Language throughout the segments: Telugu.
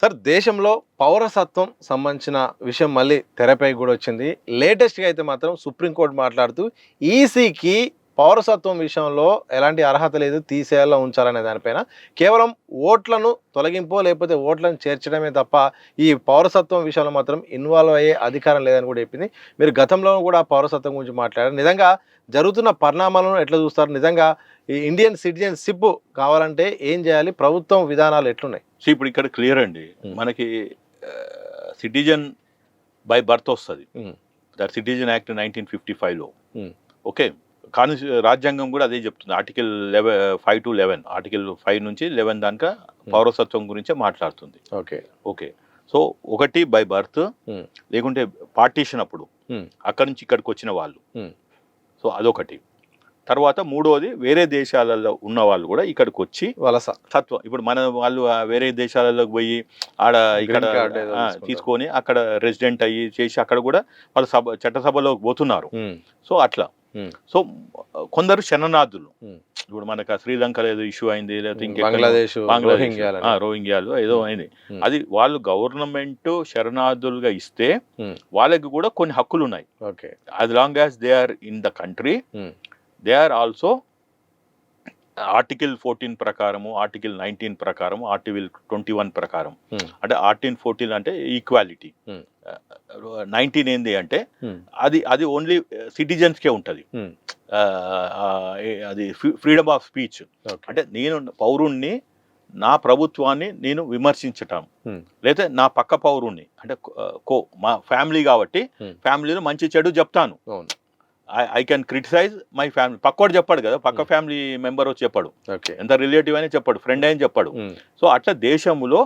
సార్ దేశంలో పౌరసత్వం సంబంధించిన విషయం మళ్ళీ తెరపై కూడా వచ్చింది. లేటెస్ట్‌గా అయితే మాత్రం సుప్రీంకోర్టు మాట్లాడుతూ ఈసీకి పౌరసత్వం విషయంలో ఎలాంటి అర్హత లేదు, తీసేయాలా ఉంచాలనే దానిపైన కేవలం ఓట్లను తొలగింపో లేకపోతే ఓట్లను చేర్చడమే తప్ప ఈ పౌరసత్వం విషయంలో మాత్రం ఇన్వాల్వ్ అయ్యే అధికారం లేదని కూడా చెప్పింది. మీరు గతంలో కూడా పౌరసత్వం గురించి మాట్లాడారు. నిజంగా జరుగుతున్న పరిణామాలను ఎట్లా చూస్తారు? నిజంగా ఈ ఇండియన్ సిటిజన్‌షిప్ కావాలంటే ఏం చేయాలి? ప్రభుత్వం విధానాలు ఎట్లున్నాయి? సో ఇప్పుడు ఇక్కడ క్లియర్ అండి. మనకి సిటిజన్ బై బర్త్ వస్తుంది. దట్ సిటిజన్ యాక్ట్ 1955లో. ఓకే, కానీ రాజ్యాంగం కూడా అదే చెప్తుంది. ఆర్టికల్ 5 to 11, ఆర్టికల్ 5 నుంచి 11 దాకా పౌరసత్వం గురించే మాట్లాడుతుంది. ఓకే ఓకే, సో ఒకటి బై బర్త్, లేకుంటే పార్టీషన్ అప్పుడు అక్కడి నుంచి ఇక్కడికి వచ్చిన వాళ్ళు. సో అదొకటి. తర్వాత మూడోది వేరే దేశాలలో ఉన్న వాళ్ళు కూడా ఇక్కడికి వచ్చి వలస తత్వం. ఇప్పుడు మన వాళ్ళు వేరే దేశాలలోకి పోయి ఆడ ఇక్కడ తీసుకొని అక్కడ రెసిడెంట్ అయ్యి చేసి అక్కడ కూడా వాళ్ళు చట్టసభలోకి పోతున్నారు. సో అట్లా. సో కొందరు శరణార్థులు, ఇప్పుడు మనకు శ్రీలంకలో ఏదో ఇష్యూ అయింది, లేకపోతే బంగ్లాదేశ్ రోహింగ్యాలు ఏదో అయింది. అది వాళ్ళు గవర్నమెంట్ శరణార్థులుగా ఇస్తే వాళ్ళకి కూడా కొన్ని హక్కులు ఉన్నాయి. As long as they are in the country, they are also article 14 ప్రకారము, ఆర్టికల్ 19 ప్రకారం, ఆర్టికల్ 21 ప్రకారం. అంటే ఆర్టికల్ 14 అంటే ఈక్వాలిటీ, 19 ఏంది అంటే అది ఓన్లీ సిటిజన్స్కే ఉంటుంది. అది ఫ్రీడమ్ ఆఫ్ స్పీచ్. అంటే నేను పౌరుణ్ణి, నా ప్రభుత్వాన్ని నేను విమర్శించటం, లేదా నా పక్క పౌరుణ్ణి అంటే మా ఫ్యామిలీ కాబట్టి ఫ్యామిలీలో మంచి చెడు చెప్తాను. I can criticise my family. పక్కోడు చెప్పాడు కదా, పక్క ఫ్యామిలీ మెంబర్ చెప్పాడు, ఎంత రిలేటివ్ అని చెప్పాడు, ఫ్రెండ్ అని చెప్పాడు. సో అట్లా దేశంలో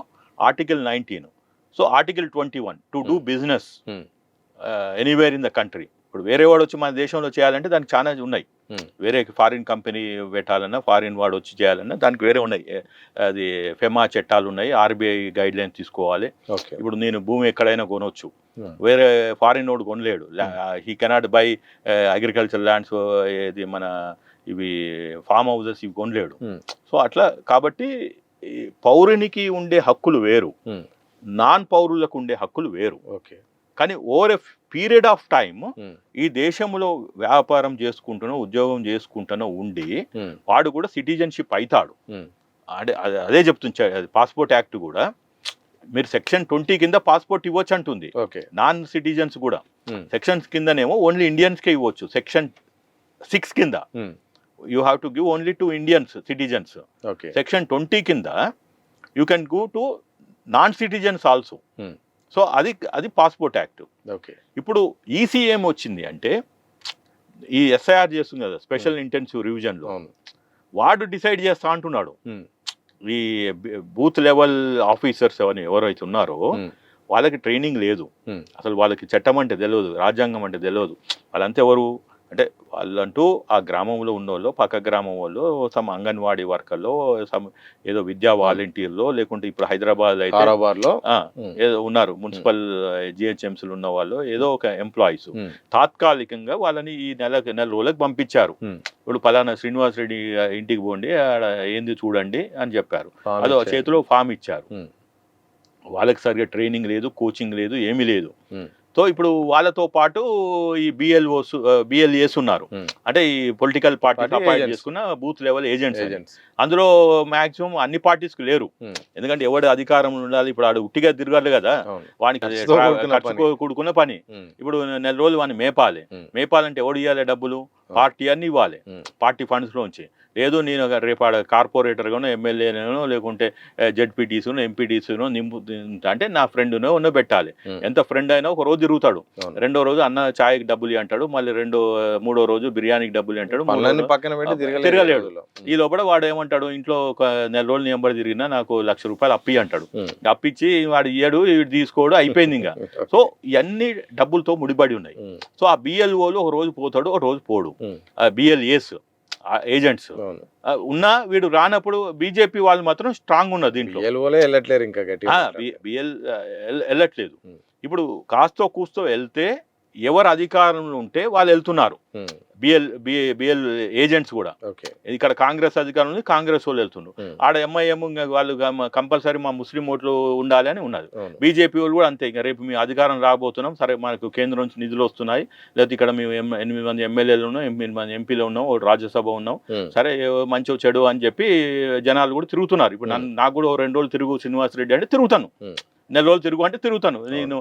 article 19, so article 21 to do business anywhere in the country. ఇప్పుడు వేరే వాడు వచ్చి మన దేశంలో చేయాలంటే దానికి చాలా ఉన్నాయి. వేరే ఫారిన్ కంపెనీ పెట్టాలన్నా, ఫారిన్ వాడు వచ్చి చేయాలన్నా దానికి వేరే ఉన్నాయి. అది ఫెమా చట్టాలు ఉన్నాయి, ఆర్బీఐ గైడ్ లైన్స్ తీసుకోవాలి. ఇప్పుడు నేను భూమి ఎక్కడైనా కొనవచ్చు, వేరే ఫారిన్ వాడు కొనలేడు. He cannot buy agriculture lands, ఇది మన ఇవి ఫామ్ హౌసెస్ ఇవి కొనలేడు. సో అట్లా కాబట్టి పౌరునికి ఉండే హక్కులు వేరు, నాన్ పౌరులకు ఉండే హక్కులు వేరు. కానీ over a period of time ఈ దేశంలో వ్యాపారం చేసుకుంటునో ఉద్యోగం చేసుకుంటునో ఉండి వాడు కూడా సిటిజన్షిప్ అవుతాడు. అంటే అదే చెప్తుంది పాస్పోర్ట్ యాక్ట్ కూడా. మీరు సెక్షన్ 20 కింద పాస్పోర్ట్ ఇవ్వచ్చు అంటుంది. నాన్ సిటిజన్స్ కూడా సెక్షన్స్ కిందనేమో ఓన్లీ ఇండియన్స్కే ఇవ్వచ్చు. సెక్షన్ 6 కింద you have to give only to Indians citizens. Section 20 కింద you can go to non citizens also. So అది పాస్పోర్ట్ యాక్ట్. ఇప్పుడు ఈసీ ఏం వచ్చింది అంటే, ఈ ఎస్ఐఆర్ చేస్తుంది కదా, స్పెషల్ ఇంటెన్సివ్ రివిజన్లో, వాడు డిసైడ్ చేస్తా అంటున్నాడు. ఈ బూత్ లెవెల్ ఆఫీసర్స్ ఎవరైతే ఉన్నారో వాళ్ళకి ట్రైనింగ్ లేదు అసలు, వాళ్ళకి చట్టం అంటే తెలియదు, రాజ్యాంగం అంటే తెలియదు. వాళ్ళంతా ఎవరు అంటే వాళ్ళంటూ ఆ గ్రామంలో ఉన్నోళ్ళు, పక్క గ్రామం వాళ్ళు, సమ్ అంగన్వాడీ వర్కర్లో, సమ్ ఏదో విద్యా వాలంటీర్లో, లేకుంటే ఇప్పుడు హైదరాబాద్ అయితే ఏదో ఉన్నారు మున్సిపల్ జిహెచ్ఎంసీలు ఉన్న వాళ్ళు, ఏదో ఒక ఎంప్లాయీస్ తాత్కాలికంగా వాళ్ళని ఈ నెల రోజులకు పంపించారు. ఇప్పుడు పలానా శ్రీనివాస్ రెడ్డి ఇంటికి పోండి, ఆడ ఏంది చూడండి అని చెప్పారు. అదో చేతిలో ఫామ్ ఇచ్చారు. వాళ్ళకి సరిగ్గా ట్రైనింగ్ లేదు, కోచింగ్ లేదు, ఏమీ లేదు. సో ఇప్పుడు వాళ్ళతో పాటు ఈ బిఎల్ఏస్ ఉన్నారు, అంటే ఈ పొలిటికల్ పార్టీ అపాయింట్ చేసుకున్న బూత్ లెవెల్ ఏజెంట్స్. అందులో మాక్సిమం అన్ని పార్టీస్కి లేరు, ఎందుకంటే ఎవడు అధికారం ఉండాలి. ఇప్పుడు ఆడు ఉట్టిగా తిరగాలి కదా, వానికి ఖర్చు కూడుకున్న పని. ఇప్పుడు నెల రోజులు వాడిని మేపాలంటే ఎవడు ఇవ్వాలి డబ్బులు? పార్టీ అన్ని ఇవ్వాలి, పార్టీ ఫండ్స్లోంచి. లేదు నేను రేపు ఆడ కార్పొరేటర్గానో, ఎమ్మెల్యేనో, లేకుంటే జెడ్పీటీసీనో, ఎంపీటీసీనో అంటే నా ఫ్రెండ్నో ఉన్నో పెట్టాలి. ఎంత ఫ్రెండ్ అయినా ఒక రోజు తిరుగుతాడు, రెండో రోజు అన్న ఛాయ్కి డబ్బులు అంటాడు, మళ్ళీ మూడో రోజు బిర్యానీకి డబ్బులు అంటాడు, తిరగలేడు. ఈ లోపల వాడు ఏమంటాడు, ఇంట్లో ఒక నెల రోజులు నెంబర్ తిరిగినా నాకు ₹1,00,000 అప్పి అంటాడు. అప్పిచ్చి వాడు ఇయ్యడు, వీడు తీసుకోడు, అయిపోయింది ఇంకా. సో ఇవన్నీ డబ్బులతో ముడిపడి ఉన్నాయి. సో ఆ బిఎల్ఓలు ఒక రోజు పోతాడు, ఒక రోజు పోడు. బిఎల్ఏస్ ఏజెంట్స్ ఉన్నా వీడు రానప్పుడు బీజేపీ వాళ్ళు మాత్రం స్ట్రాంగ్ ఉన్నది దీంట్లో, వెళ్ళట్లేదు. ఇప్పుడు కాస్తో కూస్తో వెళ్తే ఎవరు అధికారంలో ఉంటే వాళ్ళు వెళ్తున్నారు. బిఎల్ ఏజెంట్స్ కూడా ఓకే. ఇక్కడ కాంగ్రెస్ అధికారం ఉంది, కాంగ్రెస్ వాళ్ళు వెళ్తున్నారు. ఆడ ఎంఐఎం వాళ్ళు కంపల్సరీ మా ముస్లిం ఓట్లు ఉండాలి అని ఉన్నది. బీజేపీ వాళ్ళు కూడా అంతే, ఇంకా రేపు మీ అధికారం రాబోతున్నాం, సరే మనకు కేంద్రం నుంచి నిధులు వస్తున్నాయి, లేకపోతే ఇక్కడ మేము 8 మంది ఎమ్మెల్యేలు ఉన్నాం, 8 మంది ఎంపీలు ఉన్నాం, ఒకటి రాజ్యసభ ఉన్నాం, సరే మంచి చెడు అని చెప్పి జనాలు కూడా తిరుగుతున్నారు. ఇప్పుడు నాకు కూడా 2 రోజులు తిరుగు శ్రీనివాస్ రెడ్డి అంటే తిరుగుతాను, 4 రోజులు తిరుగు అంటే తిరుగుతాను. నేను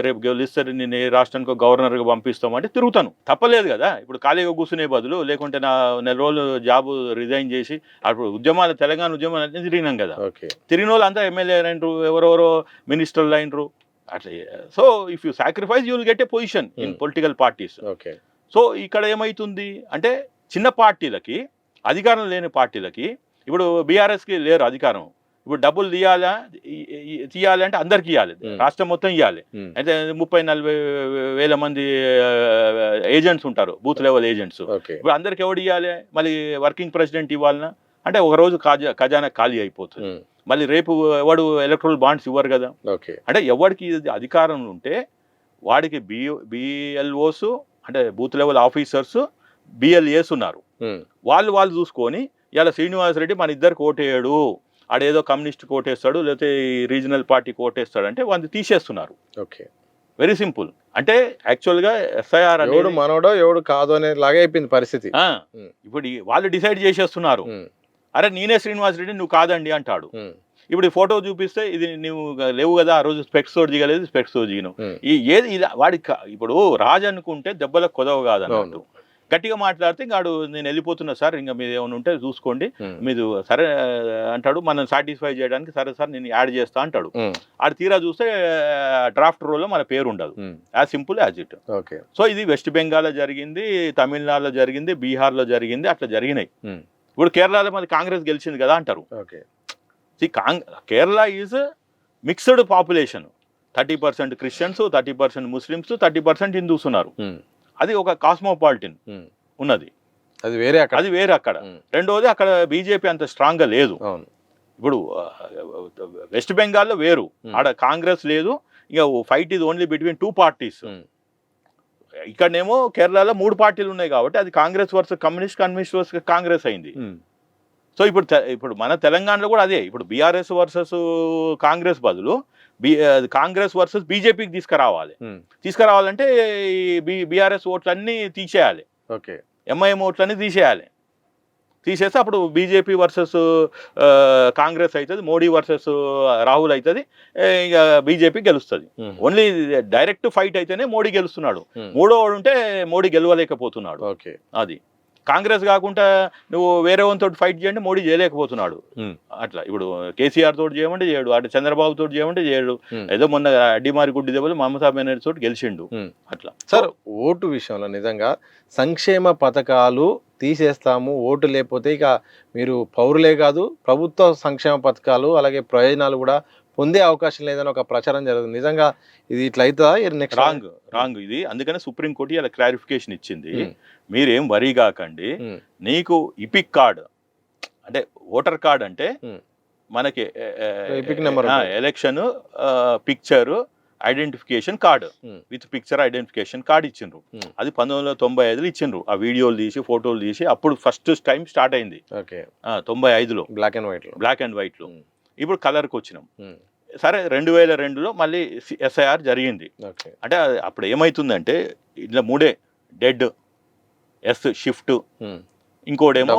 రేపు గెలిస్తే నేను ఏ రాష్ట్రానికి గవర్నర్గా పంపిస్తాం అంటే తిరుగుతాను, తప్పలేదు కదా. ఇప్పుడు ఖాళీగా కూర్చునే బదులు, లేకుంటే నా 4 రోజులు జాబ్ రిజైన్ చేసి అప్పుడు ఉద్యమాలు, తెలంగాణ ఉద్యమాలు అన్నీ తిరిగినాం కదా. తిరిగిన వాళ్ళు అంతా ఎమ్మెల్యే అయినరు, ఎవరెవరో మినిస్టర్లు అయినరు అట్లా. So if you sacrifice you will get a position in political parties. So ఇక్కడ ఏమవుతుంది అంటే చిన్న పార్టీలకి, అధికారం లేని పార్టీలకి, ఇప్పుడు బీఆర్ఎస్కి లేరు అధికారం, ఇప్పుడు డబ్బులు తీయాలి అంటే అందరికి ఇవ్వాలి, రాష్ట్రం మొత్తం ఇవ్వాలి. అయితే 30-40 వేల మంది ఏజెంట్స్ ఉంటారు, బూత్ లెవెల్ ఏజెంట్స్. ఇప్పుడు అందరికి ఎవడు ఇవ్వాలి? మళ్ళీ వర్కింగ్ ప్రెసిడెంట్ ఇవ్వాలన్నా అంటే ఒక రోజు ఖజానా ఖాళీ అయిపోతుంది. మళ్ళీ రేపు ఎవడు ఎలక్ట్రల్ బాండ్స్ ఇవ్వరు కదా. అంటే ఎవరికి అధికారం ఉంటే వాడికి బిఎల్ఓస్ అంటే బూత్ లెవెల్ ఆఫీసర్స్, బిఎల్ఏస్ ఉన్నారు. వాళ్ళు చూసుకొని ఇలా శ్రీనివాస్ రెడ్డి మన ఇద్దరికి ఓటేయడు, ఆడేదో కమ్యూనిస్ట్ కోటేస్తాడు, లేకపోతే రీజనల్ పార్టీ కోటేస్తాడు అంటే వాళ్ళు తీసేస్తున్నారు. Okay, very simple. అంటే యాక్చువల్గా ఎస్ఐఆర్ ఎవడు మనోడో ఎవడు కాదు అనే లాగా అయిపోయింది పరిస్థితి. ఇప్పుడు వాళ్ళు డిసైడ్ చేసేస్తున్నారు, అరే నేనే శ్రీనివాస్ రెడ్డి, నువ్వు కాదండి అంటాడు. ఇప్పుడు ఈ ఫోటో చూపిస్తే ఇది నువ్వు లేవు కదా, ఆ రోజు స్పెక్స్ తోటి దిగలేదు, స్పెక్స్ తోటి దిగినావు, ఏది ఇది వాడికి. ఇప్పుడు రాజు అనుకుంటే దెబ్బలకు కొదవ కాదన్నట్టు, గట్టిగా మాట్లాడితే ఇంకా నేను వెళ్ళిపోతున్నా సార్, ఇంకా మీరు ఏమైనా ఉంటే చూసుకోండి, మీరు సరే అంటాడు. మనం సాటిస్ఫై చేయడానికి సరే సార్ నేను యాడ్ చేస్తా అంటాడు. ఆడు తీరా చూస్తే డ్రాఫ్ట్ రోల్లో మన పేరు ఉండదు. As simple as it. Okay. So ఇది వెస్ట్ బెంగాల్లో జరిగింది, తమిళనాడులో జరిగింది, బీహార్లో జరిగింది, అట్లా జరిగినాయి. ఇప్పుడు కేరళలో మరి కాంగ్రెస్ గెలిచింది కదా అంటారు. Okay. Kerala is mixed population, 30% Christians, 30% Muslims, 30% Hindus ఉన్నారు. అది ఒక కాస్మోపాలిటన్ ఉన్నది, అది వేరే అక్కడ. రెండోది అక్కడ బీజేపీ అంత స్ట్రాంగ్ గా లేదు. ఇప్పుడు వెస్ట్ బెంగాల్లో వేరు, ఆడ కాంగ్రెస్ లేదు, ఇక fight is only between 2 parties. ఇక్కడనేమో కేరళలో 3 పార్టీలు ఉన్నాయి కాబట్టి అది Congress versus communist, communist versus Congress అయింది. సో ఇప్పుడు మన తెలంగాణలో కూడా అదే, ఇప్పుడు బీఆర్ఎస్ వర్సెస్ కాంగ్రెస్ బదులు కాంగ్రెస్ వర్సెస్ బీజేపీకి తీసుకురావాలంటే బీఆర్ఎస్ ఓట్లన్నీ తీసేయాలి. ఓకే. ఎంఐఎం ఓట్లన్నీ తీసేస్తే అప్పుడు బీజేపీ వర్సెస్ కాంగ్రెస్ అవుతుంది, మోడీ వర్సెస్ రాహుల్ అవుతుంది, ఇక బీజేపీ గెలుస్తుంది. ఓన్లీ డైరెక్ట్ ఫైట్ అయితేనే మోడీ గెలుస్తున్నాడు, మూడో వాడు ఉంటే మోడీ గెలవలేకపోతున్నాడు. ఓకే. అది కాంగ్రెస్ కాకుండా నువ్వు వేరే వాళ్ళతో ఫైట్ చేయండి, మోడీ చేయలేకపోతున్నాడు. అట్లా ఇప్పుడు కేసీఆర్ తోటి చేయమంటే చేయడు, అటు చంద్రబాబు తోటి చేయమంటే చేయడు, ఏదో మొన్న అడ్డిమారి గుడ్డి దెబ్బలు మమతా బెనర్జీ తోటి గెలిచిండు. అట్లా. సార్ ఓటు విషయంలో నిజంగా సంక్షేమ పథకాలు తీసేస్తాము, ఓటు లేకపోతే ఇక మీరు పౌరులే కాదు ప్రభుత్వ సంక్షేమ పథకాలు అలాగే ప్రయోజనాలు కూడా పొందే అవకాశం లేదని ఒక ప్రచారం జరుగుతుంది. నిజంగా ఇది ఇట్లా అవుతుందా? రాంగ్ ఇది. అందుకనే సుప్రీంకోర్టు ఇలా క్లారిఫికేషన్ ఇచ్చింది, మీరేం వరీ కాకండి, నీకు ఇపిక్ కార్డ్ అంటే ఓటర్ కార్డ్ అంటే మనకి election picture identification card with picture identification card ఇచ్చిండ్రు. అది 1995లో ఇచ్చిండ్రు. ఆ వీడియోలు తీసి ఫోటోలు తీసి అప్పుడు ఫస్ట్ టైం స్టార్ట్ అయింది 95లో బ్లాక్ అండ్ వైట్ లో. ఇప్పుడు కలర్కి వచ్చినాం. సరే 2002లో మళ్ళీ ఎస్ఐఆర్ జరిగింది. అంటే అప్పుడు ఏమవుతుందంటే ఇట్లా 3 డెడ్, ఎస్ షిఫ్ట్, ఇంకోటేమో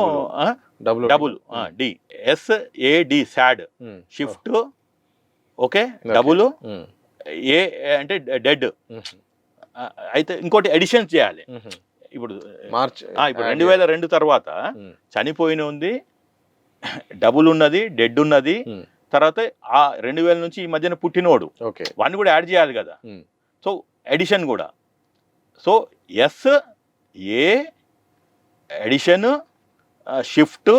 double D, SAD sad, shift okay, double A అంటే డెడ్. అయితే ఇంకోటి ఎడిషన్స్ చేయాలి. ఇప్పుడు ఇప్పుడు 2002 తర్వాత చనిపోయిన ఉంది, డబుల్ ఉన్నది, డెడ్ ఉన్నది, తర్వాత ఆ 2000 నుంచి ఈ మధ్యన పుట్టినోడు వాడిని కూడా యాడ్ చేయాలి కదా. సో ఎడిషన్ కూడా. So SA addition, shift,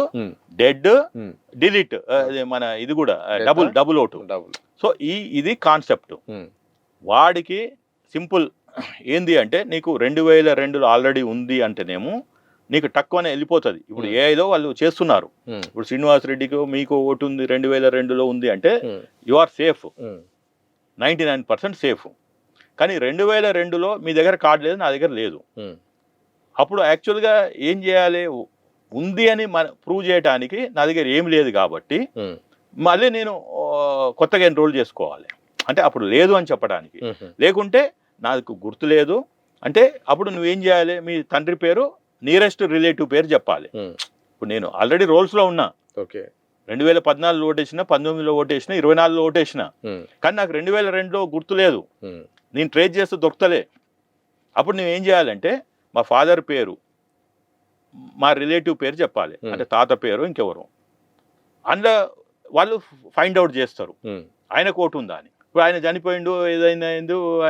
dead, delete, మన ఇది కూడా డబుల్ ఓటు. సో ఇది కాన్సెప్ట్. వాడికి సింపుల్ ఏంది అంటే నీకు 2002లో ఆల్రెడీ ఉంది అంటేనేమో నీకు తక్కువనే వెళ్ళిపోతుంది. ఇప్పుడు ఏఐలో వాళ్ళు చేస్తున్నారు. ఇప్పుడు శ్రీనివాస్ రెడ్డికి మీకు ఓటు ఉంది 2002లో ఉంది అంటే యు ఆర్ సేఫ్, 99% సేఫ్. కానీ 2002లో మీ దగ్గర కార్డు లేదు, నా దగ్గర లేదు. అప్పుడు యాక్చువల్గా ఏం చేయాలి, ఉంది అని ప్రూవ్ చేయడానికి నా దగ్గర ఏం లేదు కాబట్టి మళ్ళీ నేను కొత్తగా ఎన్రోల్ చేసుకోవాలి. అంటే అప్పుడు లేదు అని చెప్పడానికి. లేకుంటే నాకు గుర్తు లేదు అంటే అప్పుడు నువ్వేం చేయాలి, మీ తండ్రి పేరు నియరెస్ట్ రిలేటివ్ పేరు చెప్పాలి. ఇప్పుడు నేను ఆల్రెడీ రోల్స్లో ఉన్నా. 2014లో ఓటేసిన, 19లో ఓటేసిన, 24లో ఓటేసిన. కానీ నాకు 2002లో గుర్తు లేదు, నేను ట్రేస్ చేస్తూ దొరుకుతలే. అప్పుడు నువ్వేం చేయాలంటే మా ఫాదర్ పేరు, మా రిలేటివ్ పేరు చెప్పాలి, అంటే తాత పేరు ఇంకెవరు. అందులో వాళ్ళు ఫైండ్ అవుట్ చేస్తారు ఆయనకు ఓటు ఉందా అని. ఇప్పుడు ఆయన చనిపోయిండు ఏదైనా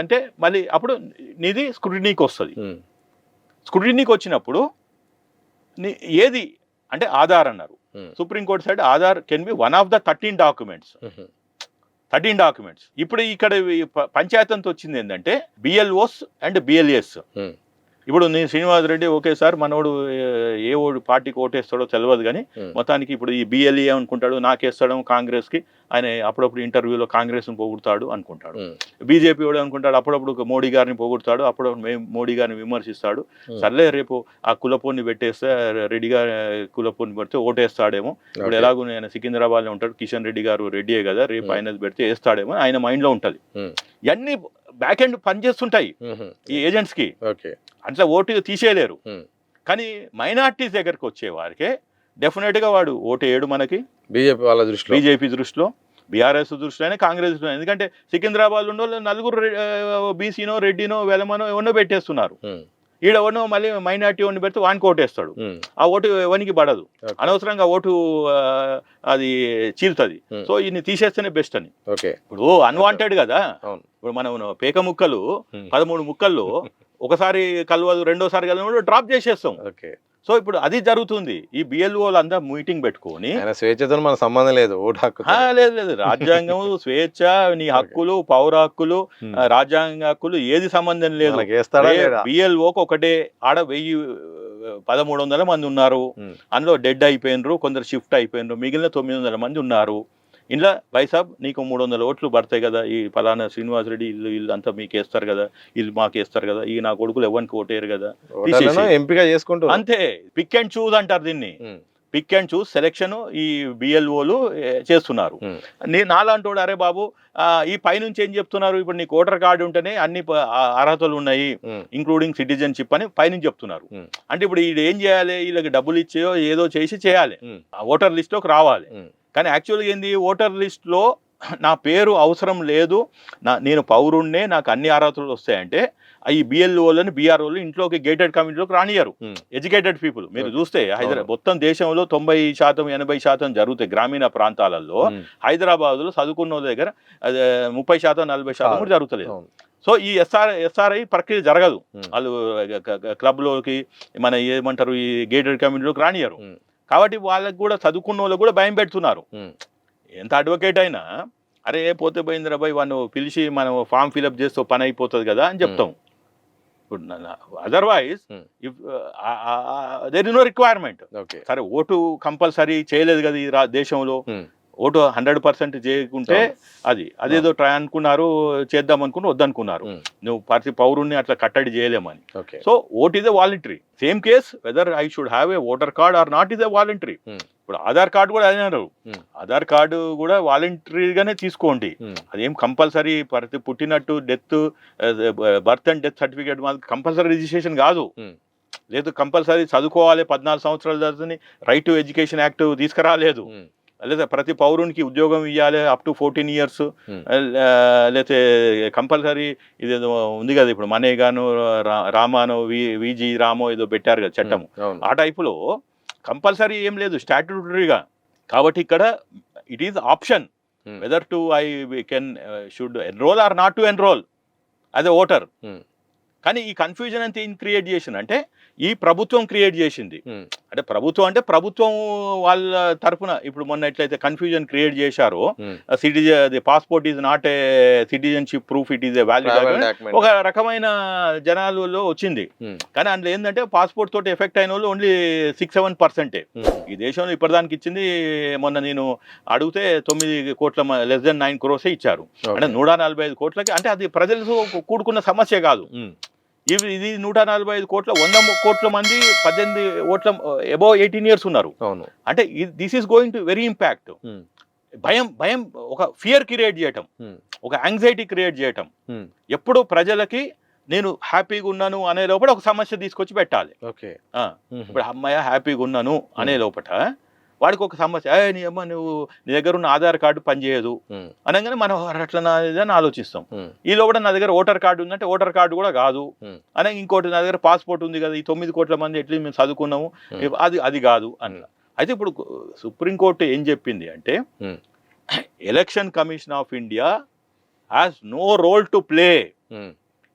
అంటే మళ్ళీ అప్పుడు నీది స్క్రూటినీకి వస్తుంది. స్క్రూటినీకి వచ్చినప్పుడు ఏది అంటే ఆధార్ అన్నారు. Supreme court side Aadhaar can be one of the 13 documents. ఇప్పుడు ఇక్కడ పంచాయతీతో వచ్చింది ఏంటంటే బిఎల్ఓస్ అండ్ బిఎల్ఏస్. ఇప్పుడు నేను శ్రీనివాస్ రెడ్డి ఓకే సార్ మనోడు ఏ పార్టీకి ఓటేస్తాడో తెలియదు, కానీ మొత్తానికి ఇప్పుడు ఈ బిఎల్ఏ అనుకుంటాడు నాకేస్తాడు కాంగ్రెస్కి, ఆయన అప్పుడప్పుడు ఇంటర్వ్యూలో కాంగ్రెస్ని పొగుడుతాడు అనుకుంటాడు. బీజేపీ వాడు అనుకుంటాడు అప్పుడప్పుడు మోడీ గారిని పొగుడుతాడు, అప్పుడప్పుడు మోడీ గారిని విమర్శిస్తాడు. సర్లే రేపు ఆ కులపోని పెట్టేస్తే రెడ్డి గారి కులపోని పెడితే ఓటేస్తాడేమో, ఇప్పుడు ఎలాగో ఆయన సికింద్రాబాద్లో ఉంటాడు, కిషన్ రెడ్డి గారు రెడ్డియే కదా, రేపు ఆయన పెడితే వేస్తాడేమో ఆయన మైండ్లో ఉంటుంది. ఇవన్నీ బ్యాక్ ఎండ్ పనిచేస్తుంటాయి ఈ ఏజెంట్స్కి. అట్లా ఓటు తీసేయలేరు. కానీ మైనార్టీస్ దగ్గరికి వచ్చే వారికే డెఫినెట్గా వాడు ఓటు వేయడు మనకి బీజేపీ దృష్టిలో, బీఆర్ఎస్ దృష్టిలోనే, కాంగ్రెస్ దృష్టిలో. ఎందుకంటే సికింద్రాబాద్ ఉన్న వాళ్ళు నలుగురు బీసీనో రెడ్డినో వెలమనో ఎవరినో పెట్టేస్తున్నారు. ఈడ ఎవరినో మళ్ళీ మైనార్టీ వాడిని పెడితే వానికి ఓటేస్తాడు. ఆ ఓటు ఎవరికి పడదు, అనవసరంగా ఓటు అది చీలుతుంది. సో ఈయన్ని తీసేస్తేనే బెస్ట్ అని. ఇప్పుడు అన్వాంటెడ్ కదా, ఇప్పుడు మనం పేక ముక్కలు 13 ముక్కల్లో ఒకసారి కలవదు, రెండోసారి కలవదు, డ్రాప్ చేసేస్తాం. సో ఇప్పుడు అది జరుగుతుంది. ఈ బిఎల్ఓలు అందరూ మీటింగ్ పెట్టుకొని స్వేచ్ఛతో మన సంబంధం లేదు, ఓటు హక్కు లేదు, రాజ్యాంగం, స్వేచ్ఛ, నీ హక్కులు, పౌర హక్కులు, రాజ్యాంగ హక్కులు ఏది సంబంధం లేదు. బిఎల్ఓకి ఒకటే ఆడ 1300 మంది ఉన్నారు, అందులో డెడ్ అయిపోయినరు, కొందరు షిఫ్ట్ అయిపోయినరు, మిగిలిన 900 మంది ఉన్నారు. ఇంట్లో వైసాబ్ నీకు 300 ఓట్లు పడతాయి కదా, ఈ ఫలానా శ్రీనివాస్ రెడ్డి వీళ్ళు అంతా మీకు వేస్తారు కదా, వీళ్ళు మాకు వేస్తారు కదా, ఈ నా కొడుకులు ఎవరికి ఓటేరు కదా, ఎంపిక చేసుకుంటూ అంతే. పిక్ అండ్ చూస్ అంటారు దీన్ని, పిక్ అండ్ చూస్ సెలెక్షన్ ఈ బిఎల్ఓలు చేస్తున్నారు. నాలాంటి వాడు అరే బాబు ఈ పైనుంచి ఏం చెప్తున్నారు, ఇప్పుడు నీకు ఓటర్ కార్డు ఉంటేనే అన్ని అర్హతలు ఉన్నాయి ఇంక్లూడింగ్ సిటిజన్షిప్ అని పైనుంచి చెప్తున్నారు. అంటే ఇప్పుడు వీళ్ళు ఏం చేయాలి, వీళ్ళకి డబ్బులు ఇచ్చేయో ఏదో చేసి చేయాలి, ఓటర్ లిస్ట్లోకి రావాలి. కానీ యాక్చువల్గా ఏంది, ఓటర్ లిస్ట్లో నా పేరు అవసరం లేదు, నేను పౌరుణ్ణే, నాకు అన్ని అర్హతలు వస్తాయంటే ఈ బిఎల్ఓలను బీఆర్ఓలు ఇంట్లోకి గేటెడ్ కమ్యూనిటీలోకి రానియరు. ఎడ్యుకేటెడ్ పీపుల్ మీరు చూస్తే హైదరాబాద్ మొత్తం దేశంలో 90% 80% జరుగుతాయి గ్రామీణ ప్రాంతాలలో. హైదరాబాద్లో చదువుకున్న దగ్గర 30% 40% కూడా జరుగుతలేదు. సో ఈ ఎస్ఆర్ఐ ప్రక్రియ జరగదు, వాళ్ళు క్లబ్లోకి మన ఏమంటారు ఈ గేటెడ్ కమ్యూనిటీలోకి రానియరు. కాబట్టి వాళ్ళకి కూడా చదువుకున్న వాళ్ళకి కూడా భయం పెడుతున్నారు. ఎంత అడ్వకేట్ అయినా అరే పోతే పోయిందిరా బాయ్, వాళ్ళు పిలిచి మనం ఫామ్ ఫిలప్ చేస్తే పని అయిపోతుంది కదా అని చెప్తాం. ఇప్పుడు otherwise there is no requirement. సరే ఓటు కంపల్సరీ చేయలేదు కదా ఈ దేశంలో, ఓటు 100% చేయకుంటే అదేదో ట్రై అనుకున్నారు, చేద్దాం అనుకుని వద్దనుకున్నారు. నువ్వు ప్రతి పౌరుణ్ణి అట్లా కట్టడి చేయలేమని. So vote is a voluntary. Same case weather I should have a voter card or not is a voluntary. ఇప్పుడు ఆధార్ కార్డు కూడా అదే అన్నారు, ఆధార్ కార్డు కూడా వాలంటరీగానే తీసుకోండి, అదేం కంపల్సరీ ప్రతి పుట్టినట్టు death birth and death certificate compulsory registration కాదు. లేదు కంపల్సరీ చదువుకోవాలి, 14 సంవత్సరాల తర్వాత రైట్ టు ఎడ్యుకేషన్ యాక్ట్ తీసుకురాలేదు. లేదా ప్రతి పౌరునికి ఉద్యోగం ఇవ్వాలి అప్ టు 14 years, లేకపోతే కంపల్సరీ ఇదేదో ఉంది కదా ఇప్పుడు మనీగాను రామానో విజి రామో ఏదో పెట్టారు కదా చట్టము, ఆ టైపులో కంపల్సరీ ఏం లేదు స్టాట్యూటరీగా. కాబట్టి ఇక్కడ it is option whether to I can should enroll or not to enroll as a voter. కానీ ఈ కన్ఫ్యూజన్ అంతా ఏం క్రియేట్ చేసింది అంటే ఈ ప్రభుత్వం క్రియేట్ చేసింది. అంటే ప్రభుత్వం వాళ్ళ తరఫున ఇప్పుడు మొన్న ఎట్లయితే కన్ఫ్యూజన్ క్రియేట్ చేశారో citizen the passport is not a citizenship proof, it is a valid ఒక రకమైన జనాలలో వచ్చింది. కానీ అందులో ఏంటంటే పాస్పోర్ట్ తోటి ఎఫెక్ట్ అయిన వాళ్ళు ఓన్లీ 6-7%. ఈ దేశంలో ఇప్పటిదానికి ఇచ్చింది మొన్న నేను అడిగితే 9 కోట్ల less than 9 crores ఇచ్చారు. అంటే 145 కోట్లకి, అంటే అది ప్రజలతో కూడుకున్న సమస్య కాదు. ఇది 145 కోట్ల 100 కోట్ల మంది 18 ఓట్ల అబౌవ్ 18 years ఉన్నారు. అంటే this is going to very impact. భయం ఒక ఫియర్ క్రియేట్ చేయటం, ఒక యాంగ్జైటీ క్రియేట్ చేయటం. ఎప్పుడు ప్రజలకి నేను హ్యాపీగా ఉన్నాను అనే లోపల ఒక సమస్య తీసుకొచ్చి పెట్టాలి. ఇప్పుడు అమ్మాయి హ్యాపీగా ఉన్నాను అనే లోపల వాడికి ఒక సమస్య, నీ అమ్మ నువ్వు నీ దగ్గర ఉన్న ఆధార్ కార్డు పనిచేయదు అనగానే మనం అట్లా అని ఆలోచిస్తాం. ఈ లోపల నా దగ్గర ఓటర్ కార్డు ఉందంటే ఓటర్ కార్డు కూడా కాదు అనే, ఇంకోటి నా దగ్గర పాస్పోర్ట్ ఉంది కదా, ఈ 9 కోట్ల మంది ఎట్లా మేము చదువుకున్నాము, అది కాదు అని. అయితే ఇప్పుడు సుప్రీంకోర్టు ఏం చెప్పింది అంటే election commission of India has no role to play